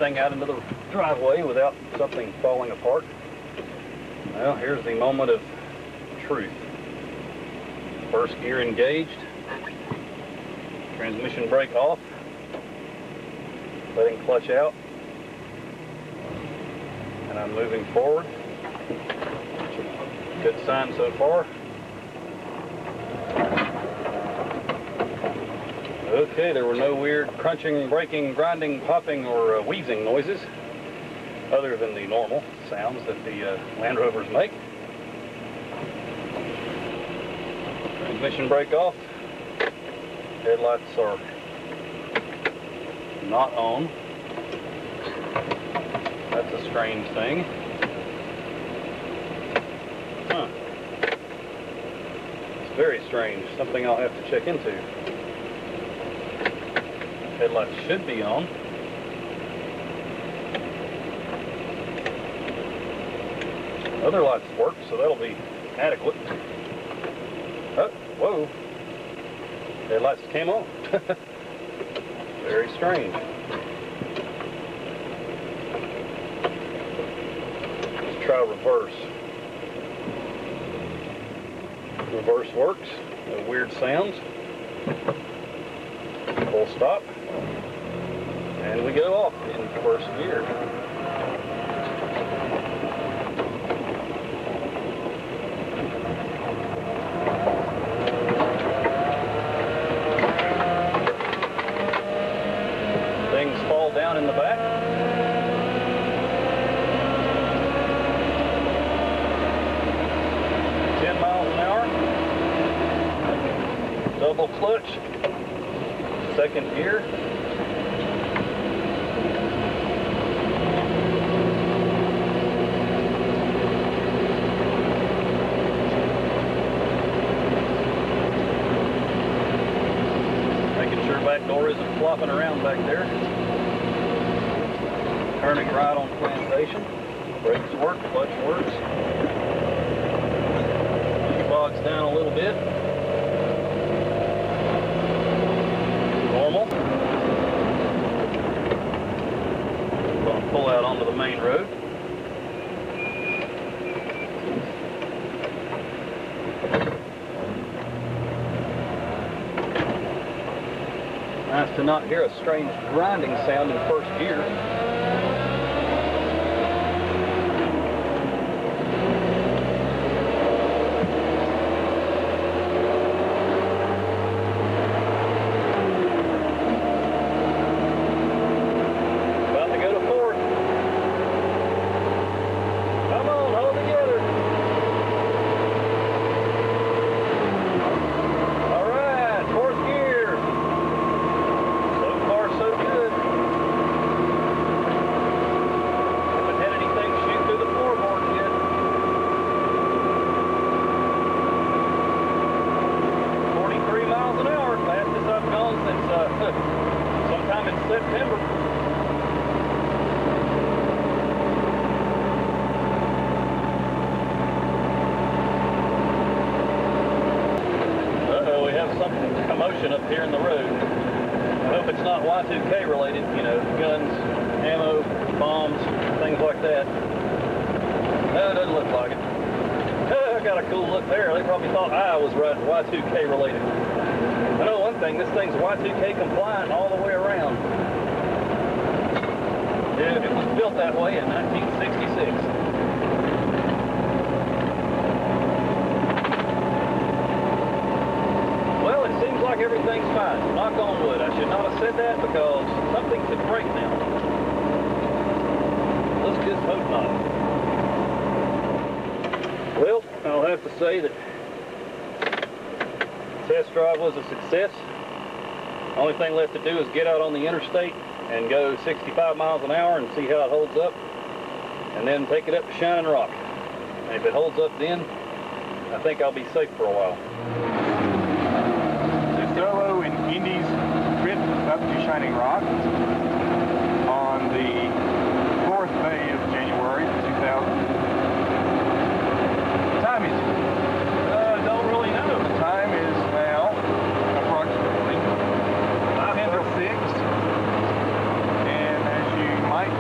everything out into the driveway without something falling apart. Well, here's the moment of truth. First gear engaged, transmission brake off, letting clutch out, and I'm moving forward. Good sign so far. Okay, there were no weird crunching, breaking, grinding, popping, or wheezing noises, other than the normal sounds that the Land Rovers make. Transmission brake off. Headlights are not on. That's a strange thing. Huh. It's very strange. Something I'll have to check into. Headlights should be on. Other lights work, so that'll be adequate. Oh, whoa. Headlights came on. Very strange. Let's try reverse. Reverse works. No weird sounds. Full stop. And we go off in first gear. Things fall down in the back. Double clutch, second gear. Making sure back door isn't flopping around back there. Turning right on plantation. Brakes work, clutch works. Bogs down a little bit. Normal. Going to pull out onto the main road. Nice to not hear a strange grinding sound in first gear. Sometime in September. Uh-oh, we have some commotion up here in the road. I hope it's not Y2K related, you know, guns, ammo, bombs, things like that. No, it doesn't look like it. I got a cool look there. They probably thought I was riding Y2K related. I know one thing, this thing's Y2K compliant all the way around. Yeah, it was built that way in 1966. Well, it seems like everything's fine. Knock on wood. I should not have said that because something could break now. Let's just hope not. Well, I'll have to say that test drive was a success. Only thing left to do is get out on the interstate and go 65 miles an hour and see how it holds up, and then take it up to Shining Rock. And if it holds up then, I think I'll be safe for a while. The solo in Indy's trip up to Shining Rock on the 4th day of January 2000. What time is it? Don't really know. The time is now approximately 10 to 6. And as you might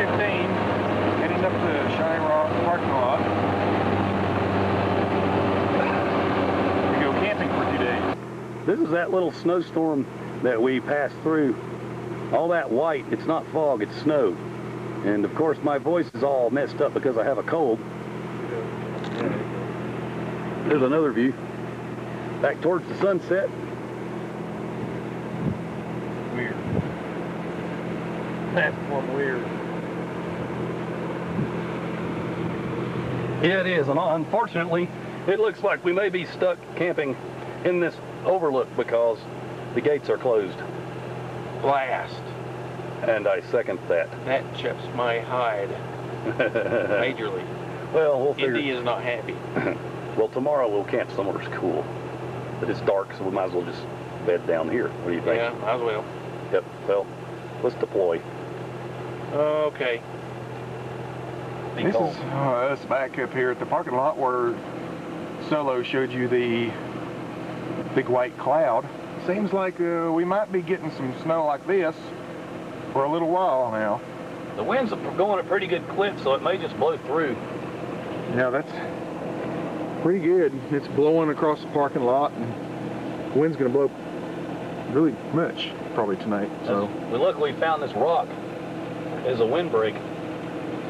15, heading up the Shining Rock parking lot. We go camping for 2 days. This is that little snowstorm that we passed through. All that white, it's not fog, it's snow. And of course my voice is all messed up because I have a cold. There's another view. Back towards the sunset. Weird. That's one weird. Yeah, it is. And unfortunately, it looks like we may be stuck camping in this overlook because the gates are closed. Blast. And I second that. That chips my hide. Majorly. Well, we'll figure. Indy is not happy. Well, tomorrow we'll camp somewhere cool. But it's dark, so we might as well just bed down here. What do you think? Yeah, might as well. Yep. Well, let's deploy. Okay. This is us back up here at the parking lot where Solo showed you the big white cloud. Seems like we might be getting some snow like this for a little while now. The wind's going at a pretty good clip, so it may just blow through. Yeah, that's pretty good. It's blowing across the parking lot, and the wind's going to blow really much probably tonight. So we luckily found this rock as a windbreak.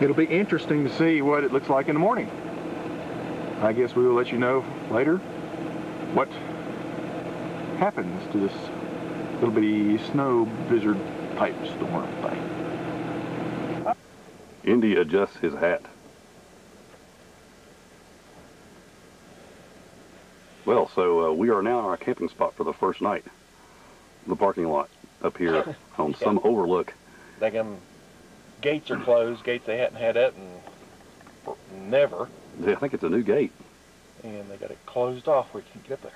It'll be interesting to see what it looks like in the morning. I guess we will let you know later what happens to this little bitty snow blizzard type storm thing. Indy adjusts his hat. Well, so we are now in our camping spot for the first night. The parking lot up here on some overlook. Them gates are closed. Gates they hadn't had that in never. I think it's a new gate. And they got it closed off. We can't get up there.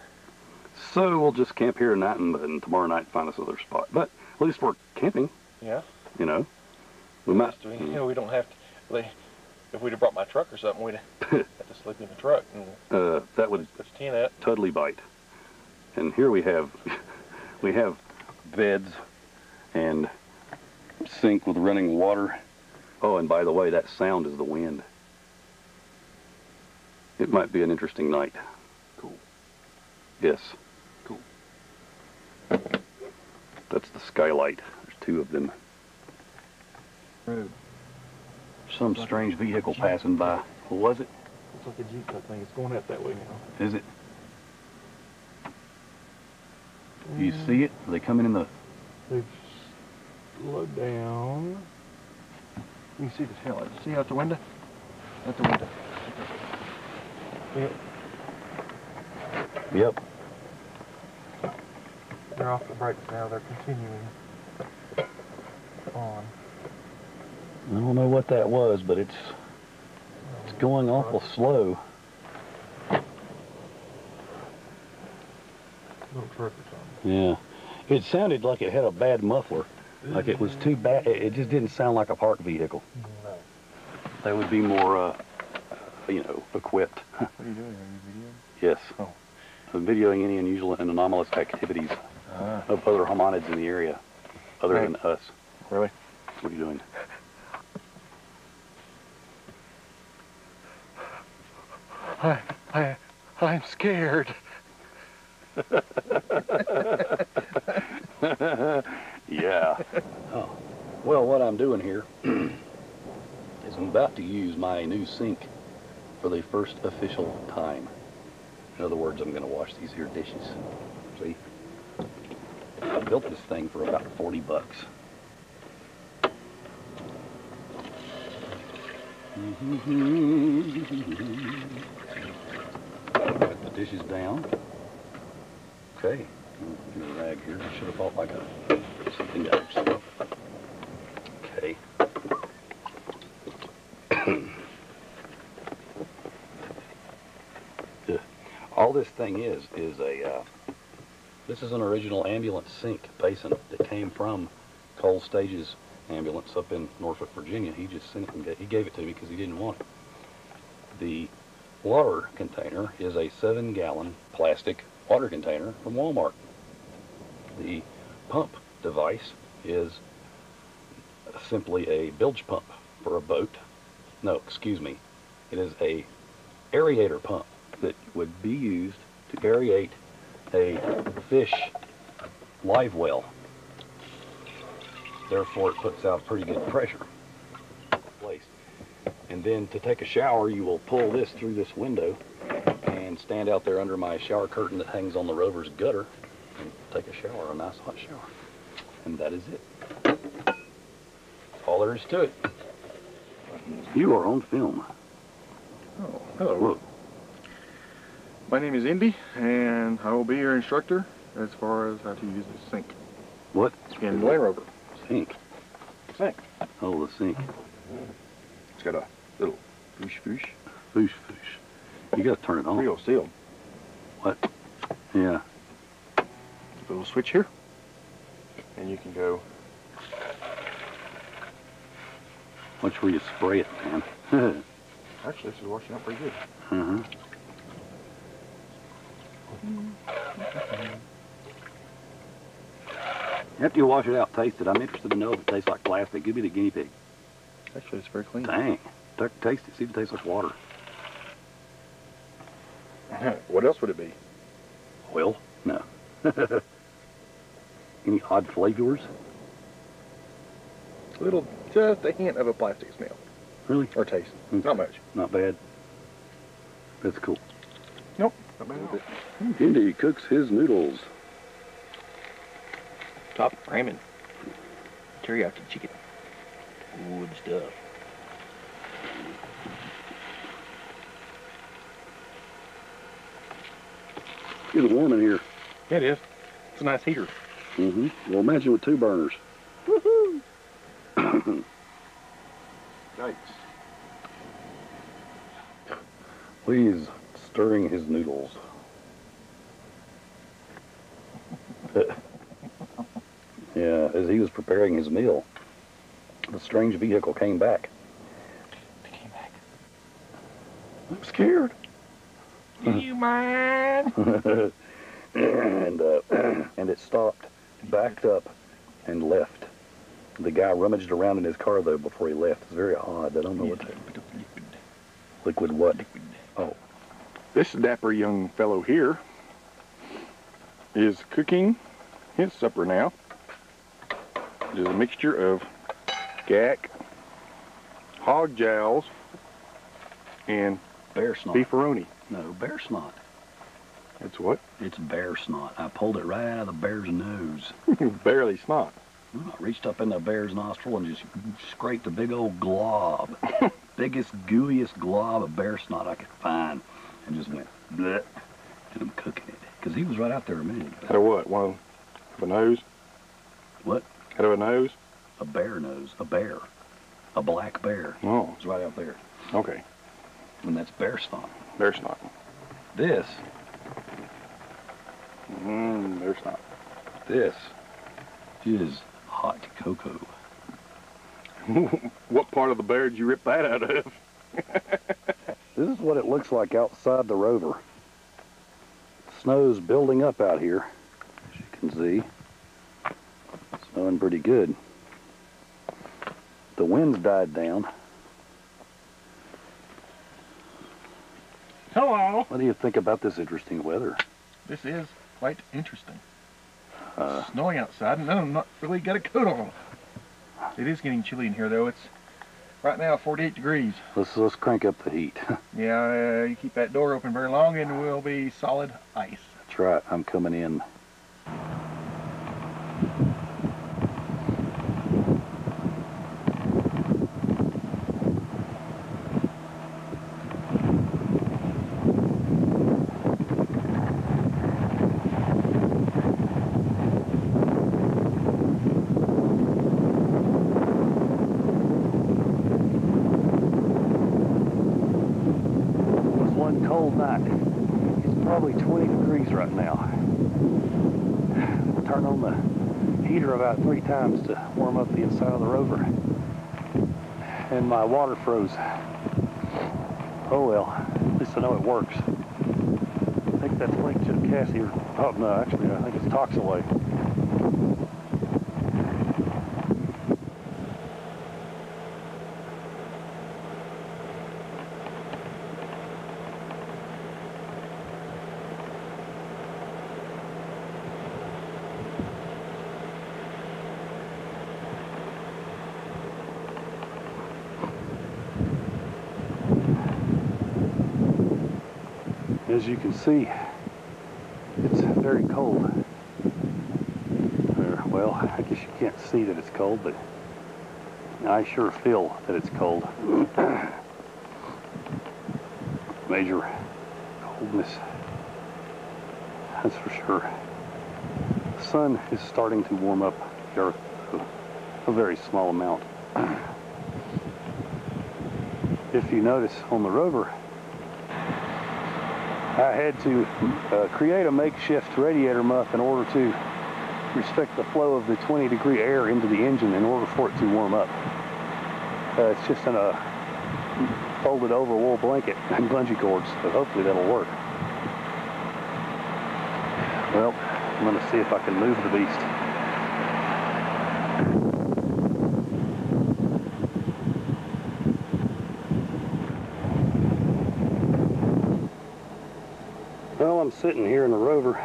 So we'll just camp here tonight and tomorrow night find us another spot. But at least we're camping. Yeah. You know. We might. You know, we don't have to. If we'd have brought my truck or something, we'd have to sleep in the truck. And that would totally bite. And here we have beds and sink with running water. Oh, and by the way, that sound is the wind. It might be an interesting night. Cool. Yes. Cool. That's the skylight. There's two of them. Road. Some strange vehicle passing by. What was it? Looks like a Jeep, I think. It's going out that way now. Is it? Do you see it? Are they coming in the... They've slowed down. You can see the tail light. See out the window? Out the window. Yep. Yep. They're off the brakes now. They're continuing on. I don't know what that was, but it's going awful slow. Little truck or something. Yeah. It sounded like it had a bad muffler. Like it was too bad. It just didn't sound like a parked vehicle. No. They would be more, you know, equipped. What are you doing? Are you videoing? Yes. Oh. I'm videoing any unusual and anomalous activities of other hominids in the area, other than us. Really? What are you doing? I'm scared. Yeah. Oh. Well, what I'm doing here is I'm about to use my new sink for the first official time. In other words, I'm going to wash these here dishes. See? I built this thing for about 40 bucks. Put the dishes down. Okay. Get a rag here. I should have bought like something else. Okay. All this thing is a, this is an original ambulance sink basin that came from Cole Stage's ambulance up in Norfolk, Virginia. He just sent it and he gave it to me because he didn't want it. The water container is a 7-gallon plastic water container from Walmart. The pump device is simply a bilge pump for a boat. No, excuse me. It is a aerator pump that would be used to aerate a fish live well. Therefore, it puts out pretty good pressure. And then to take a shower, you will pull this through this window and stand out there under my shower curtain that hangs on the Rover's gutter and take a shower, a nice hot shower. And that is it. That's all there is to it. You are on film. Oh, hello. My name is Indy, and I will be your instructor as far as how to use the sink. What? In Land Rover. Sink. Sink. Oh, the sink. It's got a little foosh. Foosh. You gotta turn it on. Real sealed. What? Yeah. A little switch here, and you can go. Watch where you spray it, man. Actually, this is washing up pretty good. Uh-huh. After you wash it out, taste it. I'm interested to know if it tastes like plastic. Give me the guinea pig. Actually, it's very clean. Dang. Taste it. See if it tastes like water. What else would it be? Oil? No. Any odd flavors? Just a hint of a plastic smell. Really? Or taste. Okay. Not much. Not bad. That's cool. Nope. Not bad at all. Indy cooks his noodles. Top ramen. Teriyaki chicken. Good stuff. It's warm in here. Yeah, it is. It's a nice heater. Mm-hmm. Well, imagine with 2 burners. Woohoo! Yikes. Please, stirring his noodles. Yeah, as he was preparing his meal, the strange vehicle came back. They came back. I'm scared. Do you mind? And it stopped, backed up, and left. The guy rummaged around in his car, though, before he left. It's very odd. I don't know what that... Liquid what? Oh. This dapper young fellow here is cooking his supper now. It is a mixture of gack, hog jowls, and Bear snot. beefaroni. No, bear snot. It's what? It's bear snot. I pulled it right out of the bear's nose. Barely snot. I reached up in the bear's nostril and just scraped a big old glob. Biggest, gooeyest glob of bear snot I could find. And just went, bleh. And I'm cooking it. Because he was right out there a minute ago. Out of what? One of a nose? What? Out of a nose? A bear nose. A bear. A black bear. Oh. It's right out there. Okay. And that's bear snot. Bear snot. This. Bear snot. This is hot cocoa. What part of the bear did you rip that out of? This is what it looks like outside the Rover. Snow's building up out here, as you can see. Snowing pretty good. The wind's died down. Hello. What do you think about this interesting weather? This is quite interesting. Snowing outside, and I'm not really got a coat on. It is getting chilly in here, though. It's right now 48 degrees. Let's crank up the heat. Yeah, you keep that door open very long, and we'll be solid ice. That's right. I'm coming in. Cold night. It's probably 20 degrees right now. Turn on the heater about 3 times to warm up the inside of the Rover. And my water froze. Oh well, at least I know it works. I think that's linked to the Cassie. Oh no, actually I think it's Toxaway. As you can see, it's very cold. Well, I guess you can't see that it's cold, but I sure feel that it's cold. Major coldness, that's for sure. The sun is starting to warm up here, a very small amount. If you notice on the Rover, I had to create a makeshift radiator muff in order to respect the flow of the 20-degree air into the engine in order for it to warm up. It's just in a folded over wool blanket and bungee cords, so hopefully that'll work. Well, I'm going to see if I can move the beast. Well, I'm sitting here in the Rover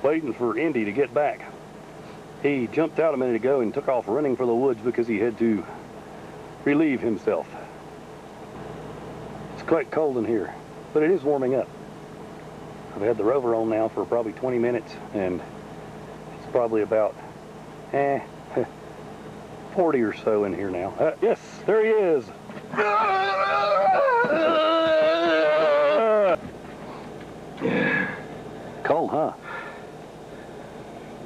waiting for Indy to get back. He jumped out a minute ago and took off running for the woods because he had to relieve himself. It's quite cold in here, but it is warming up. I've had the Rover on now for probably 20 minutes, and it's probably about 40 or so in here now. Yes, there he is. Cold, huh?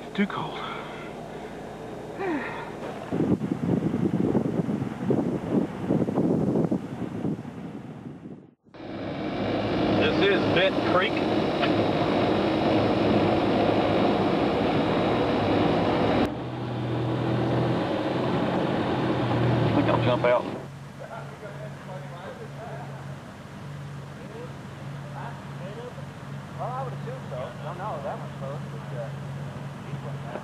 It's too cold. This is Bent Creek. I think I'll jump out. Well, I would assume so. Don't know that much close, but these ones have.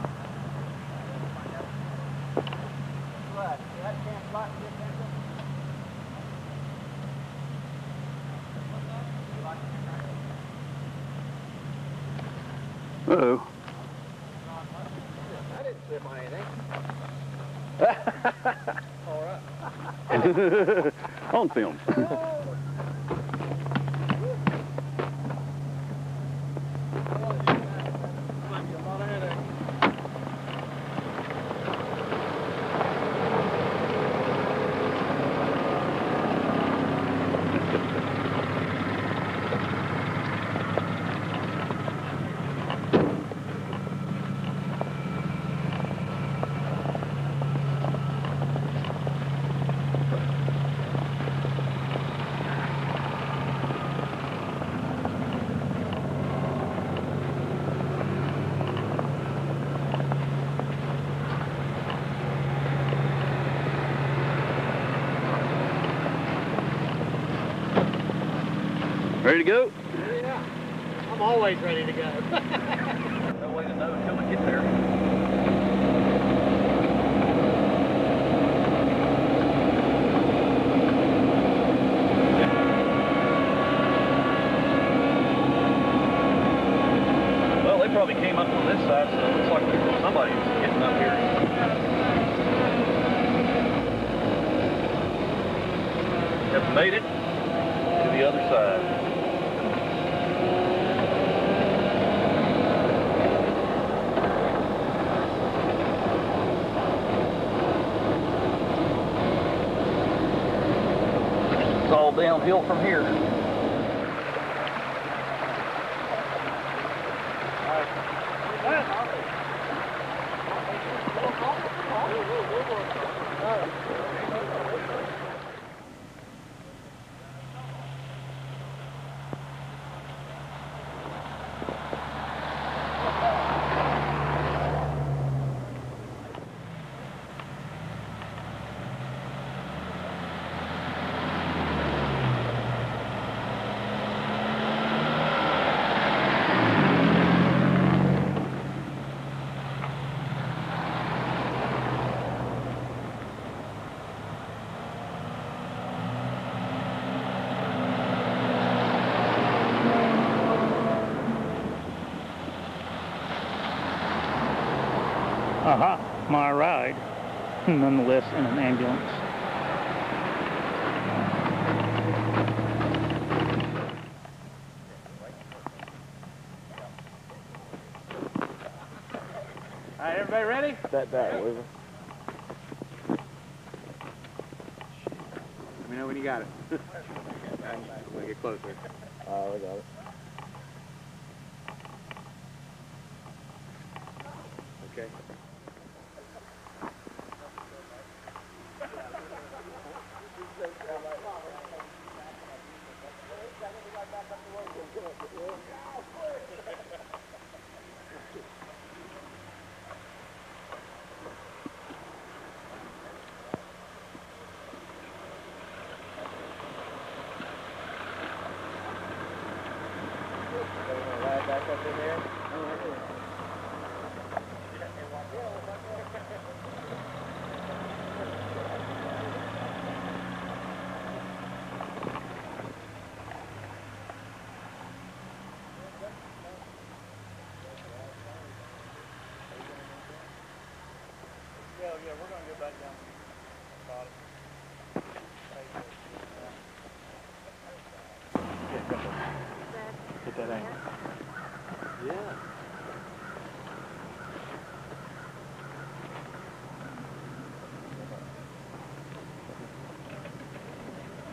What? That can't fly to get there. Uh-oh. I didn't slip on anything. All right. On film. Ready to go? Yeah. I'm always ready to go. No way to know until we get there. Well, they probably came up on this side, so it looks like somebody's getting up here. Have made it to the other side. It's all downhill from here. My ride, nonetheless, in an ambulance. right, everybody ready? That Weaver. Let me know when you got it. I'm gonna get closer. Oh, I got it. Okay. Back up in there. Yeah, we're going to go back down to the bottom. Get that angle. Yeah.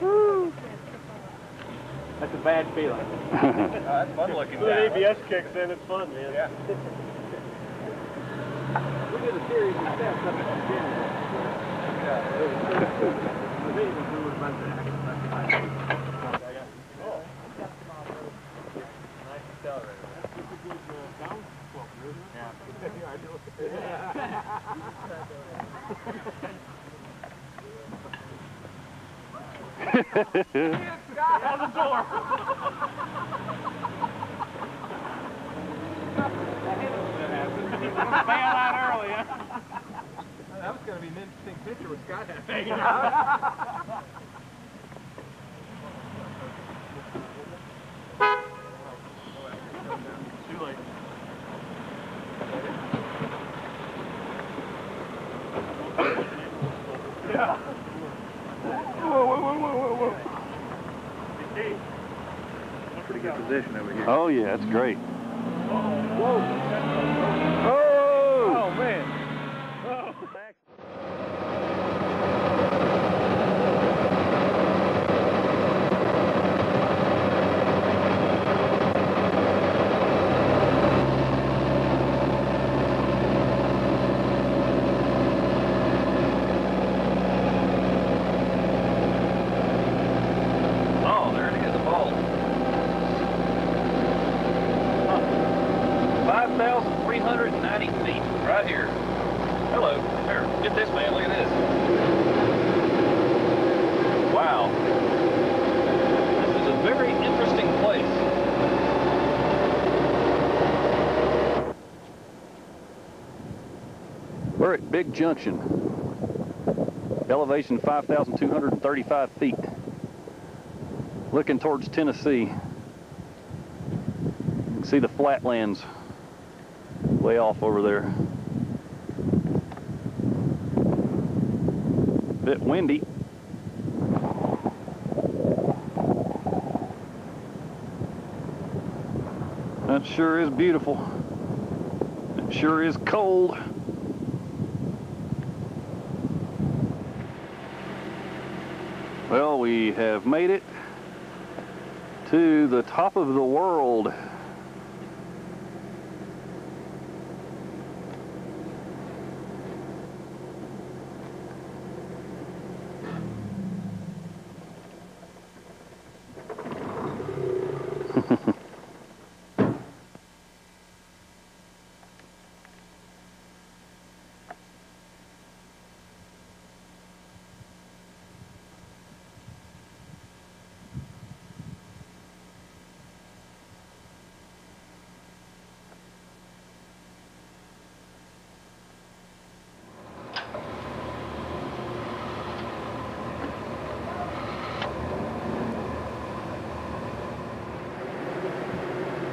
Woo! That's a bad feeling. That's fun looking down. The ABS kicks in, it's fun, man. Yeah. We did a series of steps up at the beginning. Yeah. Nice accelerator. That's a good down slope, isn't it? Yeah. I know. Out the door. Bail out early, huh? That was going to be an interesting picture with Scott hanging out. Too late. Yeah. Whoa. Pretty good position over here. Oh yeah, that's great. Whoa. Oh! Oh, man. Oh. Oh, there it is, a bolt. 5,390 feet, right here. Hello. Here, get this, man. Look at this. Wow. This is a very interesting place. We're at Big Junction. Elevation 5,235 feet. Looking towards Tennessee. You can see the flatlands way off over there. Bit windy. That sure is beautiful. It sure is cold. Well, we have made it to the top of the world.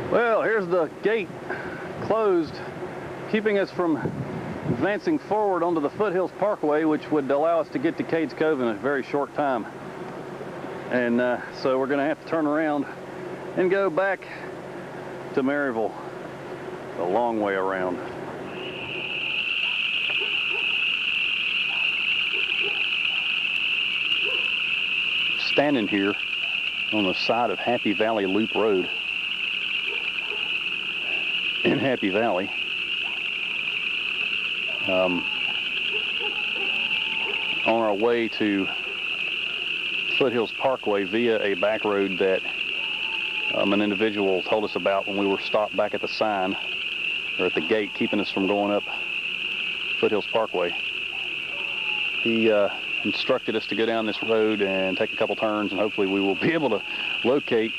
Well, here's the gate closed, keeping us from advancing forward onto the Foothills Parkway, which would allow us to get to Cades Cove in a very short time. And so we're going to have to turn around and go back to Maryville, a long way around. standing here on the side of Happy Valley Loop Road in Happy Valley. On our way to Foothills Parkway via a back road that an individual told us about when we were stopped back at the sign, or at the gate, keeping us from going up Foothills Parkway. He instructed us to go down this road and take a couple turns, and hopefully we will be able to locate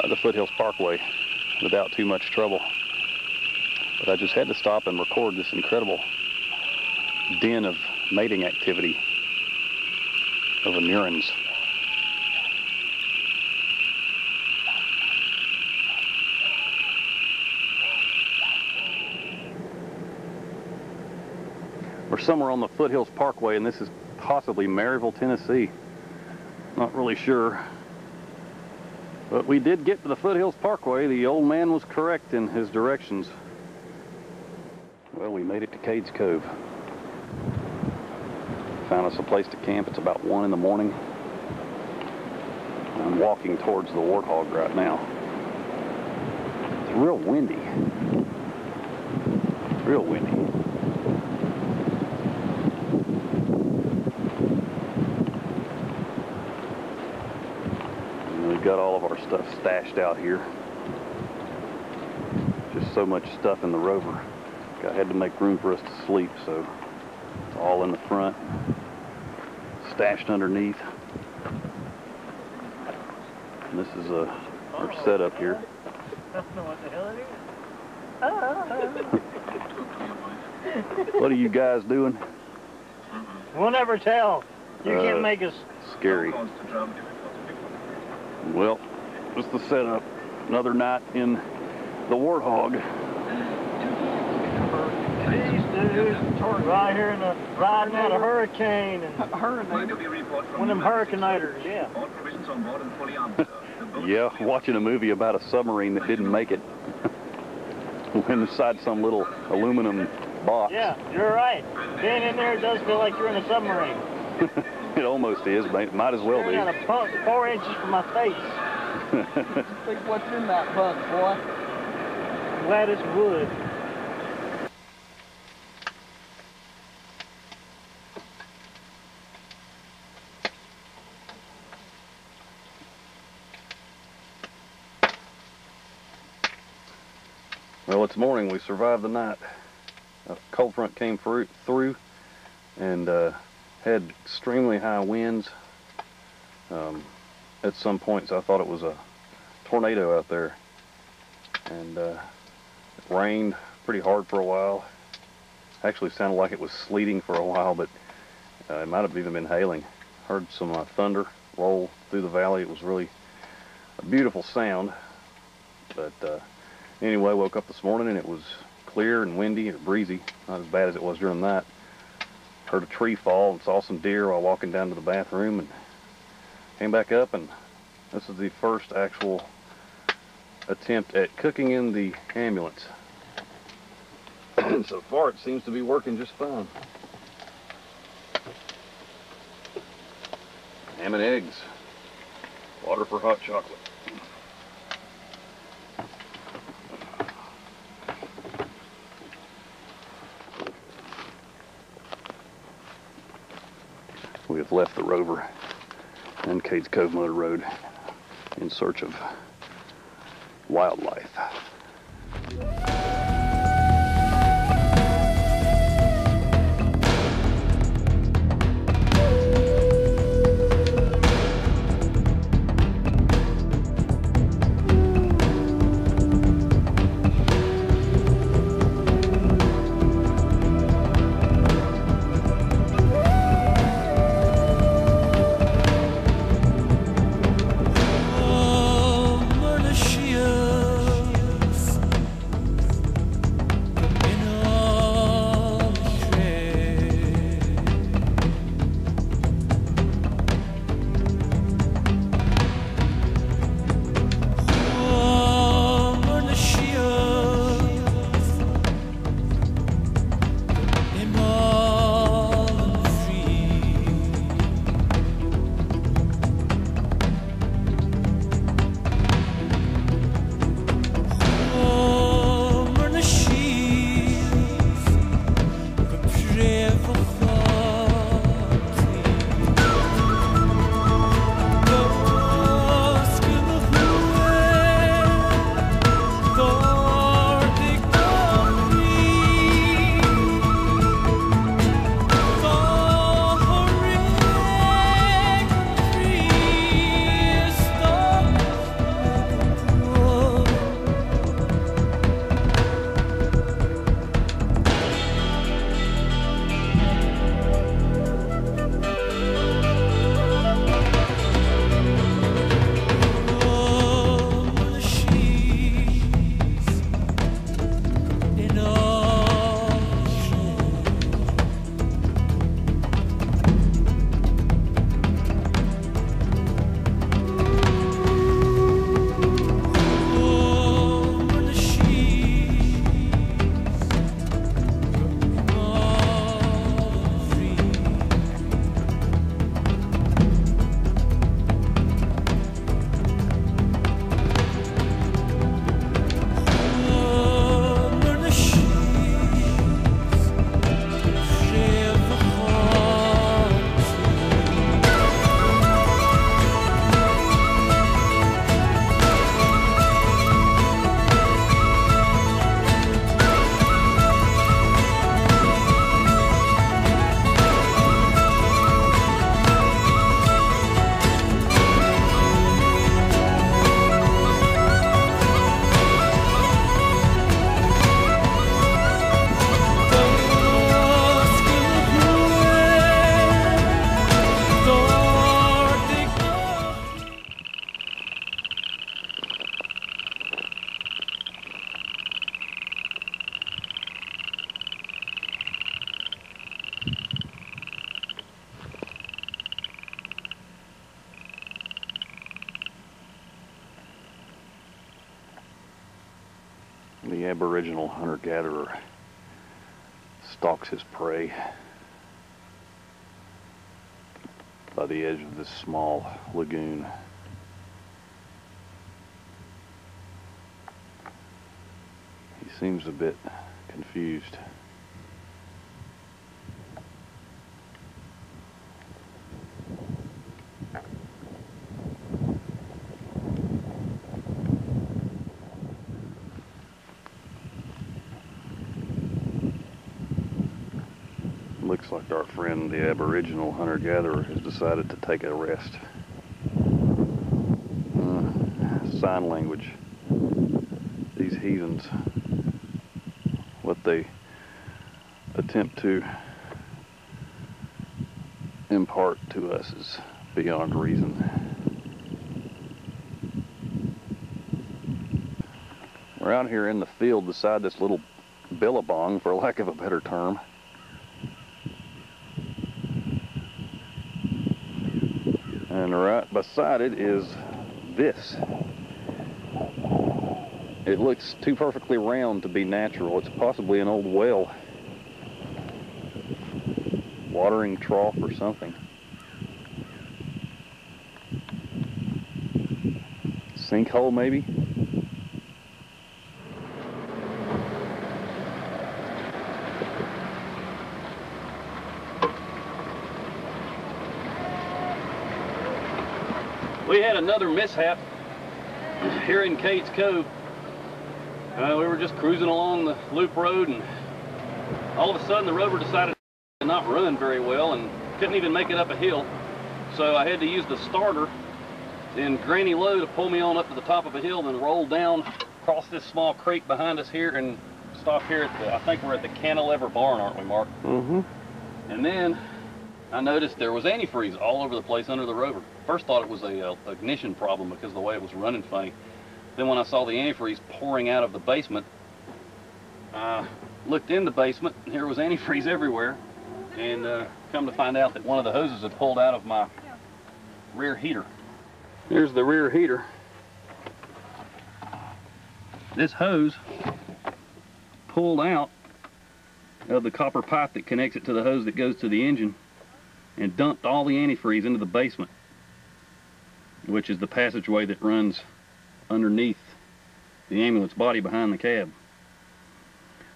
the Foothills Parkway without too much trouble. But I just had to stop and record this incredible den of mating activity of anurans. We're somewhere on the Foothills Parkway, and this is possibly Maryville, Tennessee. Not really sure. But we did get to the Foothills Parkway. The old man was correct in his directions. Well, we made it to Cades Cove. Found us a place to camp. It's about 1 in the morning. I'm walking towards the Warthog right now. It's real windy. Real windy. And we've got all of our stuff stashed out here. Just so much stuff in the Rover. I had to make room for us to sleep, so it's all in the front, stashed underneath. And this is our setup here. I don't know what the hell it is. What are you guys doing? We'll never tell. You can't make us. Scary. Well, this is the setup. Another night in the Warthog. Right here in the riding out a hurricane and one of them hurricanators, yeah. Yeah, watching a movie about a submarine that didn't make it. Went inside some little aluminum box. Yeah, you're right. Being in there, it does feel like you're in a submarine. It almost is, but might as well be. Got a pump 4 inches from my face. Think what's in that bug, boy? Glad it's wood. Well, it's morning. We survived the night. A cold front came through and had extremely high winds. At some points I thought it was a tornado out there. And it rained pretty hard for a while. Actually sounded like it was sleeting for a while, but it might have even been hailing. Heard some thunder roll through the valley. It was really a beautiful sound. But anyway, woke up this morning and it was clear and windy and breezy. Not as bad as it was during the night. Heard a tree fall and saw some deer while walking down to the bathroom, and came back up, and this is the first actual attempt at cooking in the ambulance. And so far it seems to be working just fine. Ham and eggs. Water for hot chocolate. We have left the Rover and Cades Cove Motor Road in search of wildlife. Aboriginal hunter-gatherer stalks his prey by the edge of this small lagoon. He seems a bit confused. Looks like our friend, the Aboriginal hunter-gatherer, has decided to take a rest. Sign language. These heathens, what they attempt to impart to us is beyond reason. We're out here in the field beside this little billabong, for lack of a better term. And right beside it is this. It looks too perfectly round to be natural. It's possibly an old well. Watering trough or something. Sinkhole maybe? We had another mishap here in Cates Cove. We were just cruising along the loop road, and all of a sudden the rover decided to not run very well and couldn't even make it up a hill. So I had to use the starter in granny low to pull me on up to the top of a hill, then roll down across this small creek behind us here and stop here at the, I think we're at the Cantilever Barn, aren't we, Mark? Mm-hmm. And then I noticed there was antifreeze all over the place under the rover. First thought it was a ignition problem because of the way it was running funny. Then when I saw the antifreeze pouring out of the basement, I looked in the basement and here was antifreeze everywhere. And come to find out that one of the hoses had pulled out of my rear heater. Here's the rear heater. This hose pulled out of the copper pipe that connects it to the hose that goes to the engine and dumped all the antifreeze into the basement, which is the passageway that runs underneath the ambulance body behind the cab.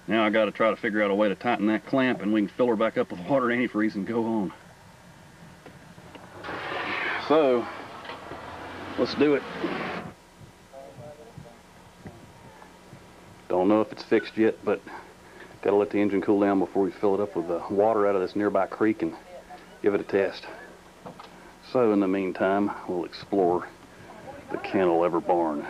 Now I got to try to figure out a way to tighten that clamp, and we can fill her back up with water antifreeze and go on. So let's do it. Don't know if it's fixed yet, but got to let the engine cool down before we fill it up with the water out of this nearby creek and give it a test. So in the meantime, we'll explore the Cantilever Barn.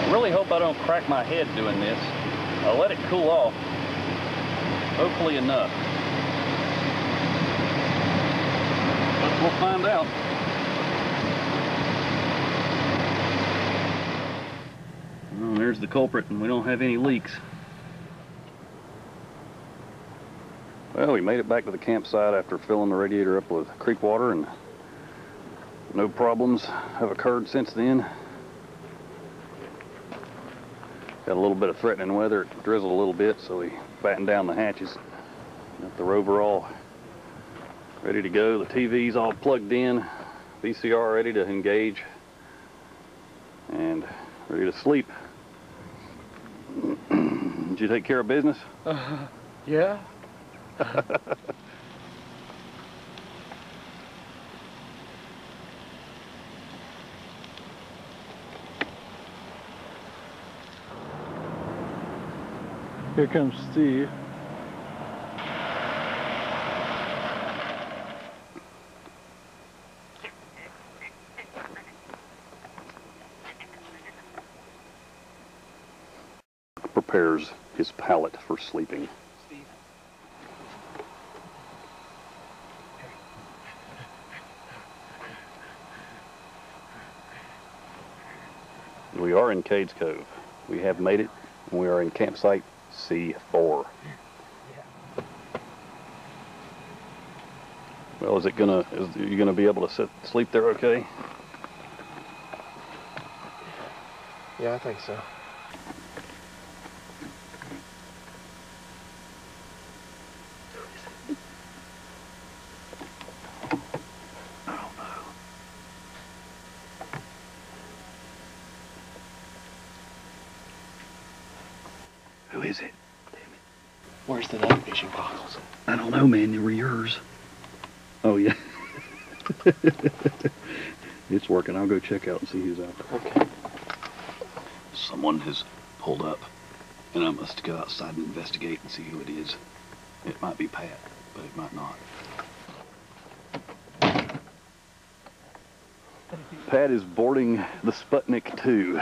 I really hope I don't crack my head doing this. I'll let it cool off, hopefully enough. But we'll find out. Well, there's the culprit, and we don't have any leaks. Well, we made it back to the campsite after filling the radiator up with creek water, and no problems have occurred since then. Got a little bit of threatening weather. It drizzled a little bit, so we battened down the hatches. Got the rover all ready to go. The TV's all plugged in. VCR ready to engage. And ready to sleep. Did you take care of business? Yeah. Here comes Steve. Prepares his palate for sleeping. Steve. We are in Cades Cove. We have made it, and we are in campsite C4. Well, is you gonna be able to sleep there okay? Yeah, I think so. Who is it? Where's the night fishing goggles? I don't know, man. They were yours. Oh, yeah. It's working. I'll go check out and see who's out there. Okay. Someone has pulled up, and I must go outside and investigate and see who it is. It might be Pat, but it might not. Pat is boarding the Sputnik 2.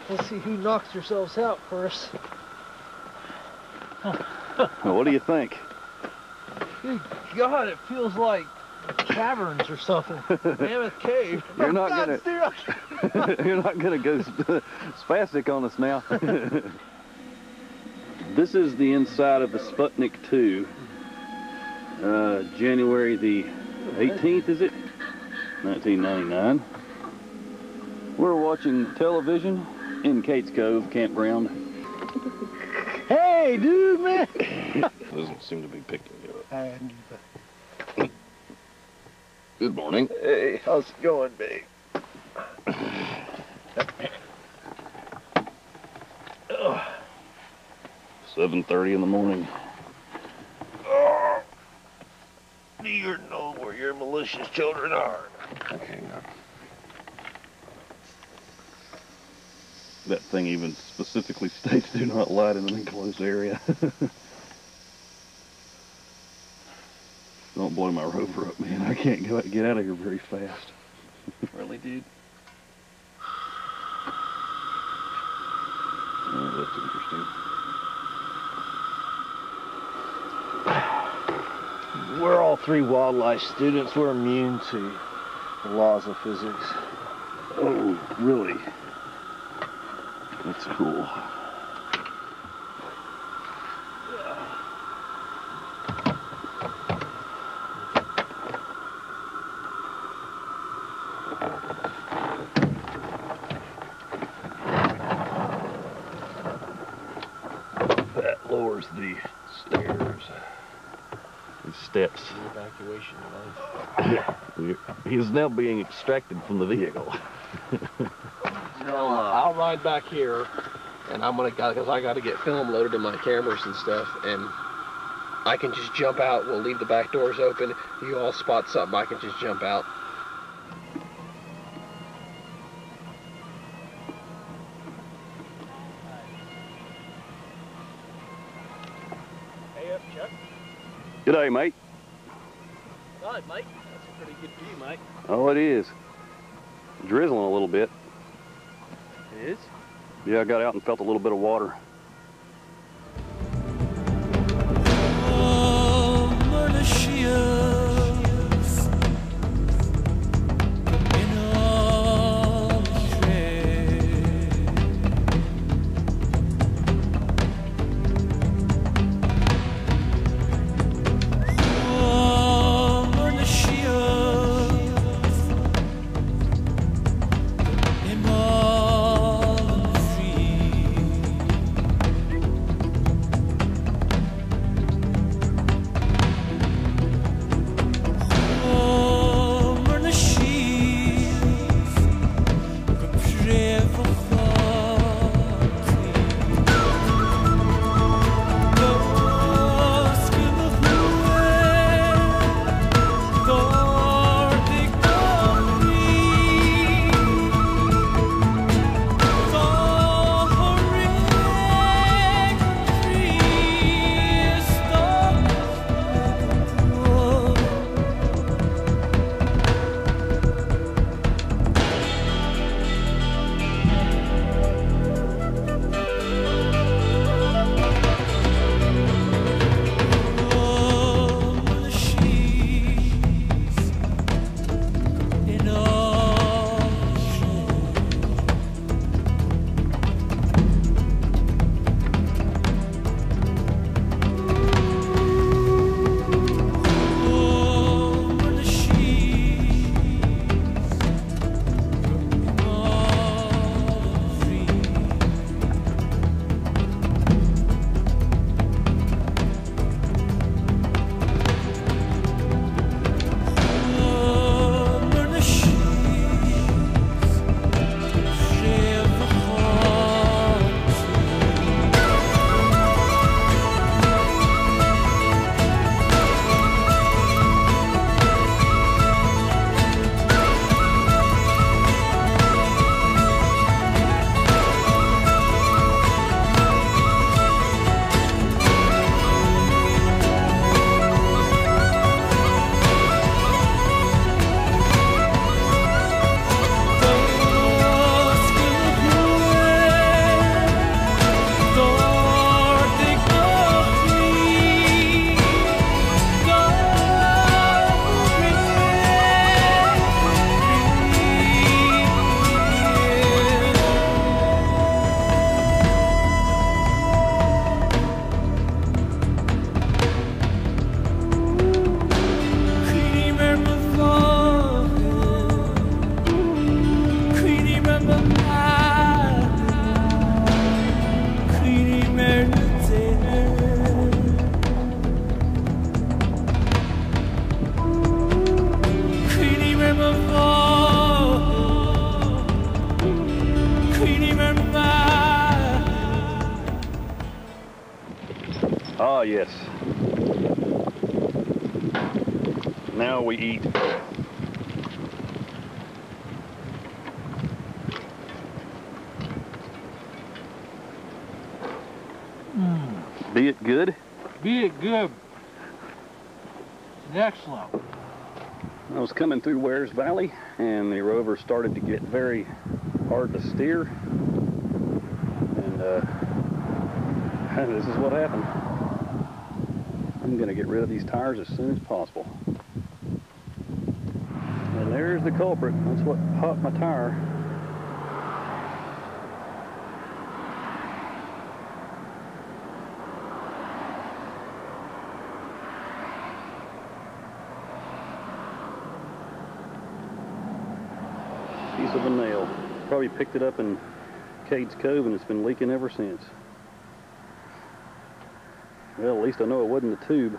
Let's see who knocks yourselves out first. Well, what do you think? Good God, it feels like caverns or something. Mammoth cave. You're not gonna. You're not gonna go spastic on us now. This is the inside of the Sputnik 2. January the 18th, is it? 1999. We're watching television in Cades Cove Campground. Hey, dude, man! Doesn't seem to be picking you up. I knew that. Good morning. Hey, how's it going, babe? 7:30 in the morning. Do you know where your malicious children are? Okay, now. That thing even specifically states do not light in an enclosed area. Don't blow my rover up, man. I can't get out of here very fast. Really, dude? Oh, that's interesting. We're all three wildlife students. We're immune to the laws of physics. Oh, really? That's cool. That lowers the stairs. The steps. The evacuation device. He is now being extracted from the vehicle. I'll ride back here, and I'm gonna because I got to get film loaded in my cameras and stuff, and I can just jump out. We'll leave the back doors open. You all spot something, I can just jump out. Hey up, Chuck. G'day, mate. Hi, Mike. That's a pretty good view, Mike. Oh, it is. Drizzling a little bit. It is? Yeah, I got out and felt a little bit of water. Ah, yes. Now we eat. Be it good? Be it good. Excellent. I was coming through Wares Valley, and the Rover started to get very hard to steer. And this is what happened. I'm going to get rid of these tires as soon as possible. And there's the culprit. That's what popped my tire. Piece of a nail. Probably picked it up in Cade's Cove and it's been leaking ever since. Well, at least I know it wasn't the tube.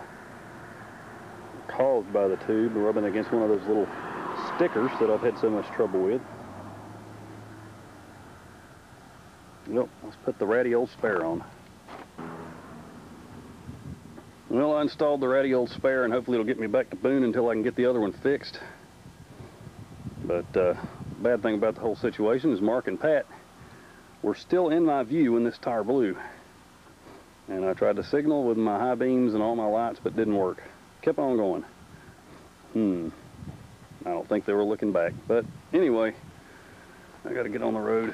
Caused by the tube rubbing against one of those little stickers that I've had so much trouble with. Well, let's put the ratty old spare on. Well, I installed the ratty old spare and hopefully it'll get me back to Boone until I can get the other one fixed. But bad thing about the whole situation is Mark and Pat were still in my view when this tire blew. And I tried to signal with my high beams and all my lights, but didn't work. Kept on going. I don't think they were looking back. But anyway, I got to get on the road.